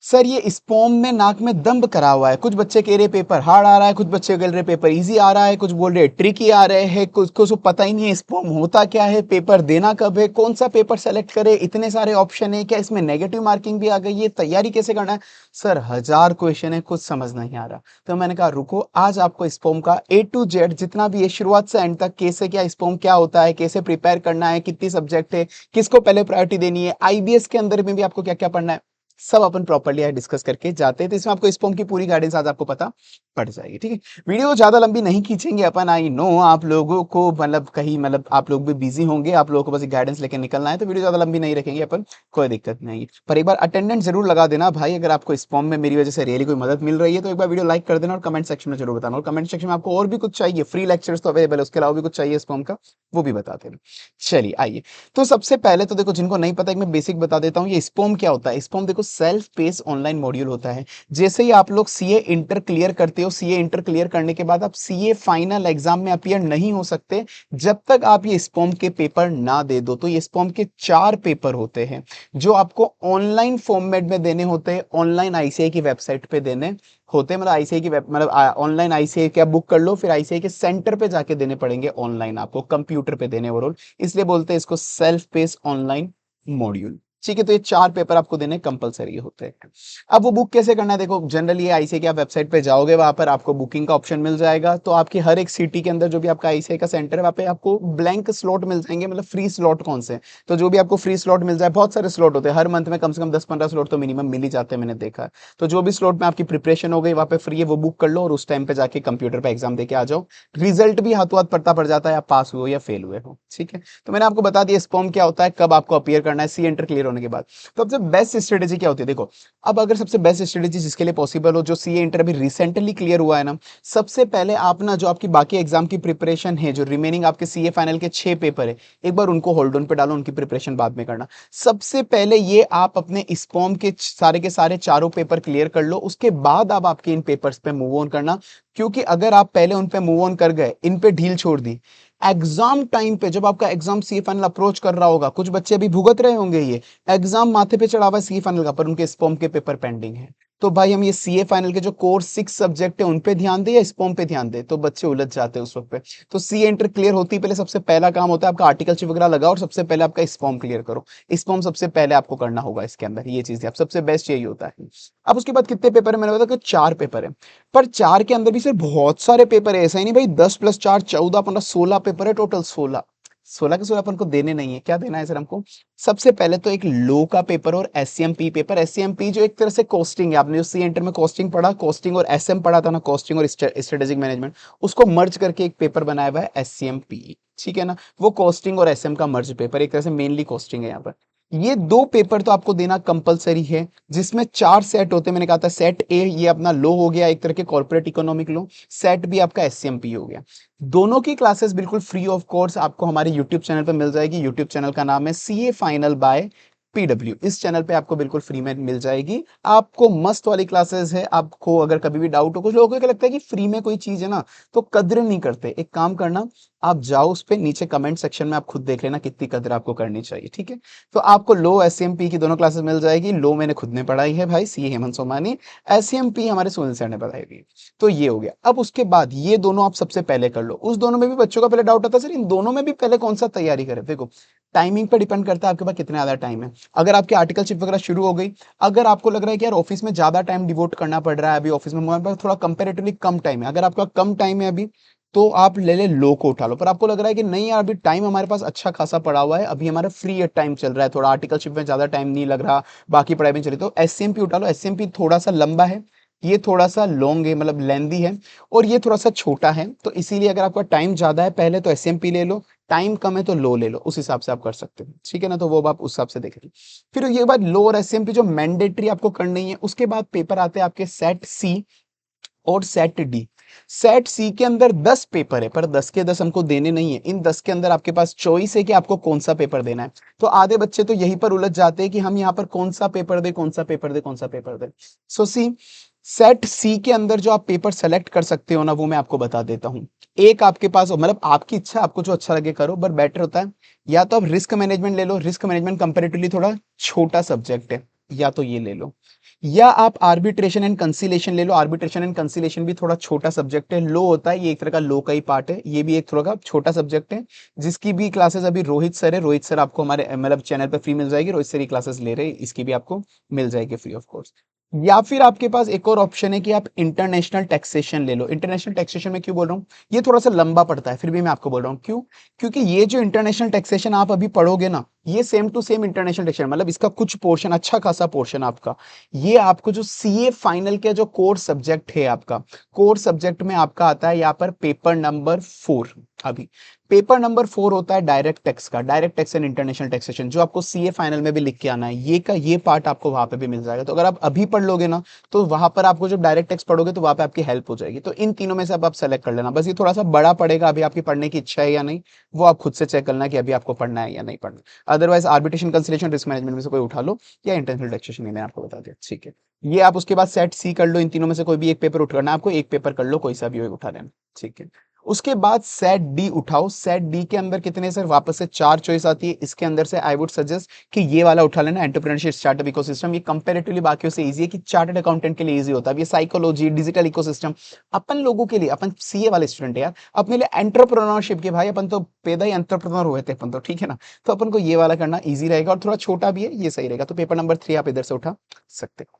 Sir ये स्पोम में नाक में दम्ब करा हुआ है, कुछ बच्चे कह रहे पेपर हार्ड आ रहा है, कुछ बच्चे कह रहे पेपर इजी आ रहा है, कुछ बोल रहे ट्रिकी आ रहे हैं, कुछ को पता ही नहीं है स्पोम होता क्या है, पेपर देना कब है, कौन सा पेपर सेलेक्ट करे, इतने सारे ऑप्शन है, क्या इसमें नेगेटिव मार्किंग भी आ गई है, तैयारी कैसे करना है। सर 1000 क्वेश्चन है, कुछ समझ नहीं आ रहा। तो मैंने कहा रुको, आज आपको स्पोम का A to Z जितना भी है शुरुआत से एंड तक, कैसे क्या स्पोम क्या होता है, कैसे प्रिपेयर करना है, कितनी सब्जेक्ट है, किसको पहले प्रायोरिटी देनी है, IBS के अंदर में भी आपको क्या क्या पढ़ना है, सब अपन प्रॉपर्ली डिस्कस करके जाते हैं। तो इसमें आपको स्पोम की पूरी गाइडेंस आज आपको पता पड़ जाएगी। ठीक है, वीडियो ज्यादा लंबी नहीं खींचेंगे अपन, आई नो आप लोगों को मतलब कहीं मतलब आप लोग भी बिजी होंगे, आप लोगों को बस गाइडेंस लेके निकलना है, तो वीडियो ज्यादा लंबी नहीं रखेंगे अपन, कोई दिक्कत नहीं है। पर एक बार अटेंडेंस जरूर लगा देना भाई, अगर आपको स्पोम में मेरी वजह से रियली कोई मदद मिल रही है तो एक बार वीडियो लाइक कर देना और कमेंट सेक्शन में जरूर बताना। और कमेंट सेक्शन में आपको और भी कुछ चाहिए, फ्री लेक्चर्स तो अवेलेबल है, उसके अलावा भी कुछ चाहिए स्पोम का, वो भी बता देना। चलिए आइए, तो सबसे पहले तो देखो, जिनको नहीं पता है मैं बेसिक बता देता हूँ, ये स्पोम क्या होता है। स्पोम देखो सेल्फ पेस ऑनलाइन मॉड्यूल होता है। जैसे ही आप लोग सीए इंटर क्लियर करते हो, सीए इंटर क्लियर करने के बाद आप सीए फाइनल एग्जाम में अपीयर नहीं हो सकते जब तक आप ये स्पोम के पेपर ना दे दो। तो ये स्पोम के 4 पेपर होते हैं जो आपको ऑनलाइन फॉर्मेट में देने होते हैं, ऑनलाइन आईसीआई की वेबसाइट पे देने होते हैं। मतलब आईसीआई की वेब मतलब ऑनलाइन आईसीआई क्या बुक कर लो, फिर आईसीआई के सेंटर पे जाके देने पड़ेंगे, ऑनलाइन आपको कंप्यूटर पे देने ओवरऑल, इसलिए बोलते हैं इसको सेल्फ पेस ऑनलाइन मॉड्यूल। ठीक है, तो ये 4 पेपर आपको देने कंपलसरी होते हैं। अब वो बुक कैसे करना है, देखो जनरली ये आईसीआई की आप वेबसाइट पे जाओगे, वहां पर आपको बुकिंग का ऑप्शन मिल जाएगा। तो आपकी हर एक सिटी के अंदर जो भी आपका आईसीआई का सेंटर है, वहां पे आपको ब्लैंक स्लॉट मिल जाएंगे, मतलब फ्री स्लॉट कौन से। तो जो भी आपको फ्री स्लॉट मिल जाए, बहुत सारे स्लॉट होते हैं हर मंथ में, कम से कम 10-15 स्लॉट तो मिनिमम मिल ही जाते हैं, मैंने देखा है। तो जो भी स्लॉट में आपकी प्रिपरेशन हो गई वहां पे फ्री है, वो बुक कर लो और उस टाइम पे जाके कंप्यूटर पे एग्जाम देके आ जाओ। रिजल्ट भी हाथों हाथ पता पड़ जाता है, आप पास हुए या फेल हुए हो। ठीक है, तो मैंने आपको बता दिया स्पोम क्या होता है, कब आपको अपीयर करना है सी एंटर क्लियर होने के बाद। तो सबसे बेस्ट स्ट्रेटेजी क्या होती है, देखो अब अगर सबसे बेस्ट स्ट्रेटेजी जिसके लिए पॉसिबल हो, जो सीए इंटर अभी रिसेंटली क्लियर हुआ है ना, सबसे पहले आप ना जो आपकी बाकी एग्जाम की प्रिपरेशन है, जो रिमेनिंग आपके सीए फाइनल के 6 पेपर है, एक बार उनको होल्ड ऑन पे डालो, उनकी प्रिपरेशन बाद में करना। सबसे पहले ये आप अपने स्पोम के सारे चारों पेपर क्लियर कर लो, उसके बाद आप आपके इन पेपर्स पे मूव ऑन करना। क्योंकि अगर आप पहले उन पे मूव ऑन कर गए, इन पे ढील छोड़ दी, एग्जाम टाइम पे जब आपका एग्जाम सी फाइनल अप्रोच कर रहा होगा, कुछ बच्चे अभी भुगत रहे होंगे, ये एग्जाम माथे पे चढ़ा हुआ है सी फाइनल का, पर उनके स्पोम के पेपर पेंडिंग है। तो भाई हम ये सीए फाइनल के जो कोर 6 सब्जेक्ट है उन पे ध्यान दे या स्पोम पे ध्यान दे, तो बच्चे उलझ जाते हैं उस वक्त पे। तो सी एंटर क्लियर होती है, पहले सबसे पहला काम होता है आपका आर्टिकलशिप वगैरह लगाओ और सबसे पहले आपका स्पोम क्लियर करो। स्पोम सबसे पहले आपको करना होगा इसके अंदर, ये चीज है, अब सबसे बेस्ट यही होता है। अब उसके बाद कितने पेपर है, मैंने बताया कि 4 पेपर है, पर 4 के अंदर भी सिर्फ बहुत सारे पेपर है, ऐसा ही नहीं भाई 10+4 14 15 16 पेपर है, टोटल 16 के 16 अपन को देने नहीं है। क्या देना है सर हमको, सबसे पहले तो एक लो का पेपर और एससीएमपी पेपर। एससीएमपी जो एक तरह से कॉस्टिंग है, आपने जो सी एंटर में कॉस्टिंग पढ़ा, कॉस्टिंग और एसएम पढ़ा था ना, कॉस्टिंग और स्ट्रेटेजिक मैनेजमेंट, उसको मर्ज करके एक पेपर बनाया हुआ है एससीएमपी। ठीक है ना, वो कॉस्टिंग और एसएम का मर्ज पेपर, एक तरह से मेनली कॉस्टिंग है यहाँ पर। ये 2 पेपर तो आपको देना कंपलसरी है, जिसमें 4 सेट होते हैं। मैंने कहा था सेट ए ये अपना लो हो गया, एक तरह के कॉर्पोरेट इकोनॉमिक लो, सेट बी आपका एससीएमपी हो गया। दोनों की क्लासेस बिल्कुल फ्री ऑफ कोर्स आपको हमारे यूट्यूब चैनल पर मिल जाएगी। यूट्यूब चैनल का नाम है सीए फाइनल बाय पीडब्ल्यू, इस चैनल पे आपको बिल्कुल फ्री में मिल जाएगी। आपको मस्त वाली क्लासेस है, आपको अगर कभी भी डाउट हो, कुछ लोगों को क्या लगता है कि फ्री में कोई चीज है ना तो कद्र नहीं करते, एक काम करना, आप जाओ उस पे नीचे कमेंट सेक्शन में आप खुद देख लेना कितनी कद्र आपको करनी चाहिए। ठीक है, तो आपको लो एससीएमपी की दोनों क्लासेस मिल जाएगी। लो मैंने खुद ने पढ़ाई है भाई, सी हेमंत सोमानी, एससीएमपी हमारे सुनील सर ने पढ़ाई हुई। तो ये हो गया। अब उसके बाद ये दोनों आप सबसे पहले कर लो। उस दोनों में भी बच्चों का पहले डाउट आता है सर इन दोनों में भी पहले कौन सा तैयारी करें। देखो टाइमिंग पर डिपेंड करता है आपके पास कितना ज्यादा टाइम है। अगर आपकी आर्टिकलशिप वगैरह शुरू हो गई, अगर आपको लग रहा है कि यार ऑफिस में ज्यादा टाइम डिवोट करना पड़ रहा है, अभी ऑफिस में हमारे पास थोड़ा कंपेरेटिवली कम टाइम है, अगर आपका कम टाइम है अभी, तो आप ले लो को उठा लो। पर आपको लग रहा है कि नहीं यार अभी टाइम हमारे पास अच्छा खासा पड़ा हुआ है, अभी हमारा फ्री टाइम चल रहा है, थोड़ा आर्टिकलशिप में ज्यादा टाइम नहीं लग रहा, बाकी पढ़ाई में चले, तो एससीएमपी उठा लो। एससीएमपी थोड़ा सा लंबा है, ये थोड़ा सा लॉन्ग है, मतलब लेंदी है, और ये थोड़ा सा छोटा है। तो इसीलिए अगर आपका टाइम ज्यादा है पहले तो एसएमपी ले लो, टाइम कम है तो लो ले लो, उस हिसाब से आप कर सकते हो। ठीक है ना, तो वो आप उस हिसाब से देख लो। फिर ये बात लो और एसएमपी जो मैंडेटरी आपको करनी है, उसके बाद पेपर आते हैं आपके सेट सी और सेट डी। सेट सी के अंदर 10 पेपर है, पर 10 के 10 हमको देने नहीं है। इन 10 के अंदर आपके पास चॉइस है कि आपको कौन सा पेपर देना है। तो आधे बच्चे तो यहीं पर उलझ जाते हैं कि हम यहाँ पर कौन सा पेपर दे, कौन सा पेपर दे, कौन सा पेपर दे। सो सी सेट सी के अंदर जो आप पेपर सेलेक्ट कर सकते हो ना, वो मैं आपको बता देता हूँ। एक आपके पास मतलब आपकी इच्छा, आपको जो अच्छा लगे करो, पर बेटर होता है या तो आप रिस्क मैनेजमेंट ले लो। रिस्क मैनेजमेंट कंपेरेटिवली थोड़ा छोटा सब्जेक्ट है, या तो ये ले लो, या आप आर्बिट्रेशन एंड कंसीलेशन ले लो। आर्बिट्रेशन एंड कंसीलेशन भी थोड़ा छोटा सब्जेक्ट है, लो होता है, ये एक तरह का लो का ही पार्ट है, ये भी एक थोड़ा का छोटा सब्जेक्ट है, जिसकी भी क्लासेस अभी रोहित सर है, रोहित सर आपको हमारे मतलब चैनल पे फ्री मिल जाएगी, रोहित सर ही क्लासेस ले रहे हैं, इसकी भी आपको मिल जाएगी फ्री ऑफ कोर्स। या फिर आपके पास एक और ऑप्शन है कि आप इंटरनेशनल टैक्सेशन ले लो। इंटरनेशनल टैक्सेशन में क्यों बोल रहा हूँ, ये थोड़ा सा लंबा पड़ता है, फिर भी मैं आपको बोल रहा हूँ क्यों, क्योंकि ये जो इंटरनेशनल टैक्सेशन आप अभी पढ़ोगे ना, ये same to same international taxation, मतलब इसका कुछ पोर्शन, अच्छा खासा पोर्शन आपका, ये आपको जो सीए फाइनल के जो कोर सब्जेक्ट है आपका, कोर सब्जेक्ट में आपका आता है यहाँ पर पेपर नंबर 4। अभी पेपर नंबर 4 होता है डायरेक्ट टैक्स का, direct tax and international taxation, जो आपको सीए फाइनल में भी लिख के आना है, ये का ये पार्ट आपको वहां पे भी मिल जाएगा। तो अगर आप अभी पढ़ लोगे ना, तो वहां पर आपको जब डायरेक्ट टैक्स पढ़ोगे तो वहां पे आपकी हेल्प हो जाएगी। तो इन तीनों में से अब आप सेलेक्ट कर लेना, बस ये थोड़ा सा बड़ा पड़ेगा, अभी आपकी पढ़ने की इच्छा है या नहीं, वो आप खुद से चेक करना कि अभी आपको पढ़ना है या नहीं पढ़ना। Otherwise arbitration, conciliation, risk management में से कोई उठा लो, या इंटरनेशनल टैक्सेशन, मैंने आपको बता दिया, ठीक है। ये आप उसके बाद सेट सी कर लो, इन तीनों में से कोई भी एक पेपर उठ करना, आपको एक पेपर कर लो, कोई सा भी उठा लेना, ठीक है। उसके बाद सेट डी उठाओ। सेट डी के अंदर कितने सर, वापस से 4 चॉइस आती है, इसके अंदर से आई वुड सजेस्ट कि ये वाला उठा लेना, एंटरप्रेन्योरशिप स्टार्टअप इकोसिस्टम। ये कंपैरेटिवली बाकियों से इजी है कि चार्टर्ड अकाउंटेंट के लिए इजी होता है। ये साइकोलॉजी, डिजिटल इकोसिस्टम अपन लोगों के लिए, अपन सीए वाले स्टूडेंट है यार, अपने लिए एंटरप्रेन्योरशिप के भाई, अपन तो पैदा ही एंटरप्रेन्योर हुए थे अपन तो, ठीक है ना। तो अपन को ये वाला करना इजी रहेगा, और थोड़ा छोटा भी है, ये सही रहेगा। तो पेपर नंबर 3 आप इधर से उठा सकते हो।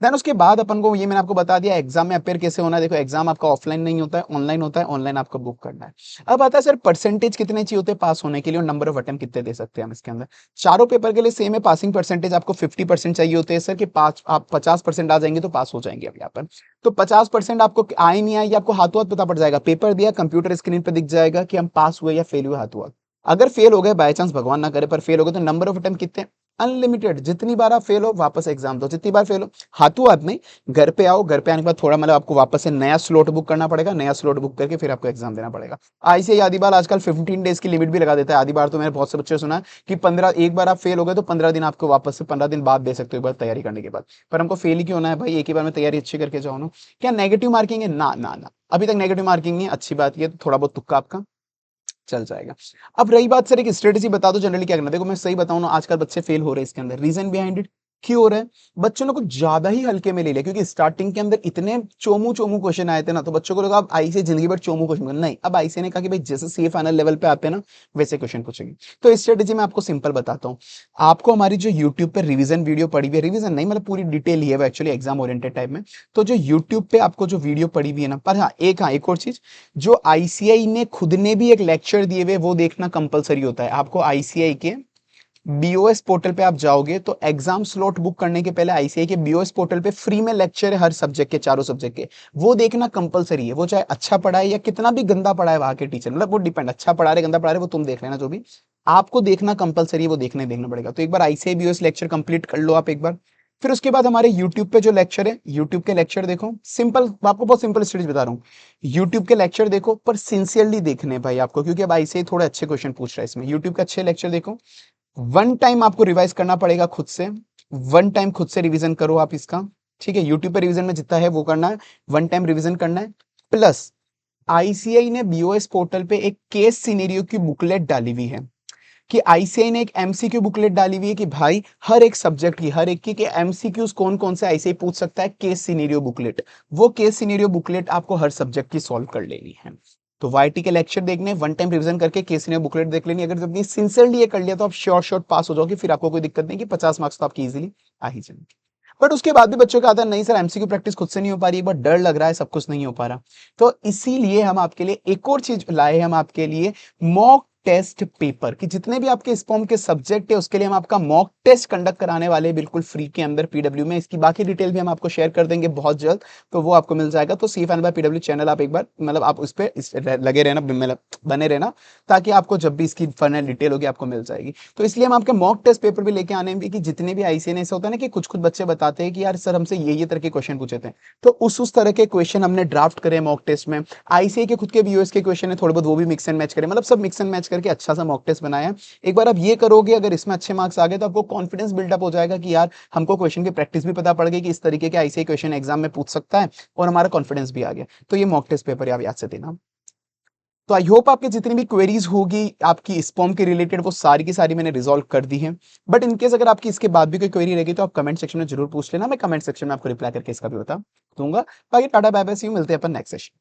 देन उसके बाद अपन को, ये मैंने आपको बता दिया एग्जाम में अपेयर कैसे होना है। देखो एग्जाम आपका ऑफलाइन नहीं होता है, ऑनलाइन होता है, ऑनलाइन आपको बुक करना है। अब आता है सर परसेंटेज कितने चाहिए होते हैं पास होने के लिए, और नंबर ऑफ अटेम्प्ट कितने दे सकते हैं हम इसके अंदर। चारों पेपर के लिए सेम है, पासिंग परसेंटेज आपको 50% चाहिए होते हैं सर, कि पास आप 50% आ जाएंगे तो पास हो जाएंगे। अब यहाँ पर तो 50% आपको आए नहीं आए, ये आपको हाथों हाथ पता पड़ जाएगा, पेपर दिया कंप्यूटर स्क्रीन पर दिख जाएगा कि हम पास हुए या फेल हुए हाथों हाथ। अगर फेल हो गए बाय चांस, भगवान ना करे, पर फेल हो गए, तो नंबर ऑफ अटेम्प्ट कितने, अनलिमिटेड, जितनी बार आप फेल हो वापस एग्जाम दो, जितनी बार फेल हो हाथों हाथ नहीं, घर पे आओ, घर पे आने के बाद थोड़ा मतलब आपको वापस से नया स्लॉट बुक करना पड़ेगा, नया स्लॉट बुक करके फिर आपको एग्जाम देना पड़ेगा। ऐसे ही आधी बार आजकल 15 डेज की लिमिट भी लगा देता है। आधी बार तो मैंने बहुत से बच्चे सुना कि 15, एक बार आप फेल हो गए तो 15 दिन आपको वापस से 15 दिन बाद दे सकते हो, एक बार तैयारी करने के बाद। पर हमको फेल ही क्यों होना है भाई, एक ही बार में तैयारी अच्छी करके जाओ ना। क्या नेगेटिव मार्किंग है, ना ना ना, अभी तक नेगेटिव मार्किंग नहीं है, अच्छी बात ये, तो थोड़ा बहुत तुक्का आपका चल जाएगा। अब रही बात सर एक स्ट्रेटेजी बता दो जनरली क्या करना। देखो मैं सही बताऊं ना, आजकल बच्चे फेल हो रहे हैं, इसके अंदर रीजन बिहाइंड इट क्यों हो रहा है, बच्चों ने कुछ ज्यादा ही हल्के में ले लिया, क्योंकि स्टार्टिंग के अंदर इतने चोमू चोमू क्वेश्चन आए थे ना, तो बच्चों को लगा अब आई से जिंदगी भर चोमू क्वेश्चन नहीं। अब आईसी ने कहा कि भाई जैसे सी फाइनल लेवल पे आते हैं ना, वैसे क्वेश्चन पूछेंगे। तो स्ट्रेटेजी मैं आपको सिंपल बताता हूँ। आपको हमारी जो यूट्यूब पे रिवीजन वीडियो पड़ी हुई है, रिवीजन नहीं मतलब पूरी डिटेल ही है वो, एक्चुअली एग्जाम ओरिएंटेड टाइप में। तो जो यूट्यूब पे आपको जो वीडियो पड़ी हुई है ना, पर हाँ एक और चीज, जो आईसीआई ने खुद ने भी एक लेक्चर दिए हुए, वो देखना कंपलसरी होता है आपको। आईसीआई के बीओएस पोर्टल पे आप जाओगे तो एग्जाम स्लॉट बुक करने के पहले आईसीआई के बीओएस पोर्टल पे फ्री में लेक्चर है हर सब्जेक्ट के, चारों सब्जेक्ट के, वो देखना कंपलसरी है। वो चाहे अच्छा पढ़ाए या कितना भी गंदा पढ़ाए वहां के टीचर, मतलब वो डिपेंड, अच्छा पढ़ा रहे गंदा पढ़ा रहे वो तुम देख लेना, जो भी आपको देखना कंपलसरी है वो देखना पड़ेगा। तो एक बार आईसीआई बीओएस लेक्चर कंप्लीट कर लो आप एक बार। फिर उसके बाद हमारे यूट्यूब पे जो लेक्चर है, यूट्यूब के लेक्चर देखो, सिंपल, आपको बहुत सिंपल स्टडीज बता रहा हूँ। यूट्यूब के लेक्चर देखो, पर सिंसियरली देखने भाई आपको, क्योंकि अब आईसीआई थोड़े अच्छे क्वेश्चन पूछ रहा है इसमें। यूट्यूब के अच्छे लेक्चर देखो, वन टाइम आपको रिवाइज करना पड़ेगा खुद से, वन टाइम खुद से रिवीजन करो आप इसका, ठीक है। यूट्यूब पे रिवीजन में जितना है वो करना है, वन टाइम रिवीजन करना है। प्लस आईसीआई ने बीओएस पोर्टल पे एक केस सिनेरियो की बुकलेट डाली हुई है, कि आईसीआई ने एक एमसीक्यू बुकलेट डाली हुई है कि भाई हर एक सब्जेक्ट की, हर एक की एमसीक्यूज कौन कौन से आईसीआई पूछ सकता है, केस सिनेरियो बुकलेट। वो केस सिनेरियो बुकलेट आपको हर सब्जेक्ट की सॉल्व कर लेनी है। तो वाईटी के लेक्चर देखने, वन टाइम रिवीजन करके केस सिनेरियो बुकलेट देख लेनी। अगर जब सिंसियरली ये कर लिया तो आप श्योर पास हो जाओगे, फिर आपको कोई दिक्कत नहीं कि 50 मार्क्स तो आपकी इजीली आ ही जाएंगे। बट उसके बाद भी बच्चों का आता है नहीं सर एमसीक्यू प्रैक्टिस खुद से नहीं हो पा रही, एक बार डर लग रहा है, सब कुछ नहीं हो पा रहा। तो इसीलिए हम आपके लिए एक और चीज लाए, हम आपके लिए मॉक टेस्ट पेपर, कि जितने भी आपके स्पॉम के सब्जेक्ट है उसके लिए हम आपका मॉक टेस्ट कंडक्ट कराने वाले हैं, बिल्कुल फ्री के अंदर पीडब्ल्यू में। इसकी बाकी डिटेल भी हम आपको शेयर कर देंगे बहुत जल्द, तो वो आपको मिल जाएगा। तो सी फाइनल बाय पीडब्ल्यू चैनल आप एक बार मतलब आप उस पर लगे रहना, मतलब बने रहना, ताकि आपको जब भी इसकी फाइनल डिटेल होगी आपको मिल जाएगी। तो इसलिए हम आपके मॉक टेस्ट पेपर भी लेके आने हैं, कि जितने भी आईसीए ने, ऐसा होता है ना कि कुछ कुछ बच्चे बताते हैं कि यार सर हमसे ये तरह के क्वेश्चन पूछे थे, तो उस तरह के क्वेश्चन हमने ड्राफ्ट करे मॉक टेस्ट में। आईसीए के खुद के बीओएस के क्वेश्चन है थोड़े बहुत, वो भी मिक्स एंड मैच करें, मतलब सब मिक्स एंड मैच करके अच्छा सा मॉक टेस्ट बनाया। एक बार आप ये करोगे, अगर इसमें अच्छे मार्क्स आ गए तो आपको कॉन्फिडेंस बिल्डअप हो जाएगा कि यार हमको क्वेश्चन की प्रैक्टिस भी पता पड़ गई कि इस तरीके के आईसीए क्वेश्चन एग्जाम में पूछ सकता है, और हमारा कॉन्फिडेंस भी आ गया। तो ये मॉक टेस्ट पेपर आप याद से देना। तो आई होप आपकी जितनी भी क्वेरीज होगी आपकी स्पॉम के रिलेटेड वो सारी की सारी मैंने रिजॉल्व कर दी है। बट इनकेस अगर आपकी इसके बाद भी कोई क्वेरी रहेगी तो आप कमेंट सेक्शन में जरूर पूछ लेना, मैं कमेंट सेक्शन में आपको रिप्लाई करके इसका भी बता दूंगा। बाकी tata bye bye, see you, मिलते हैं अपन नेक्स्ट सेशन।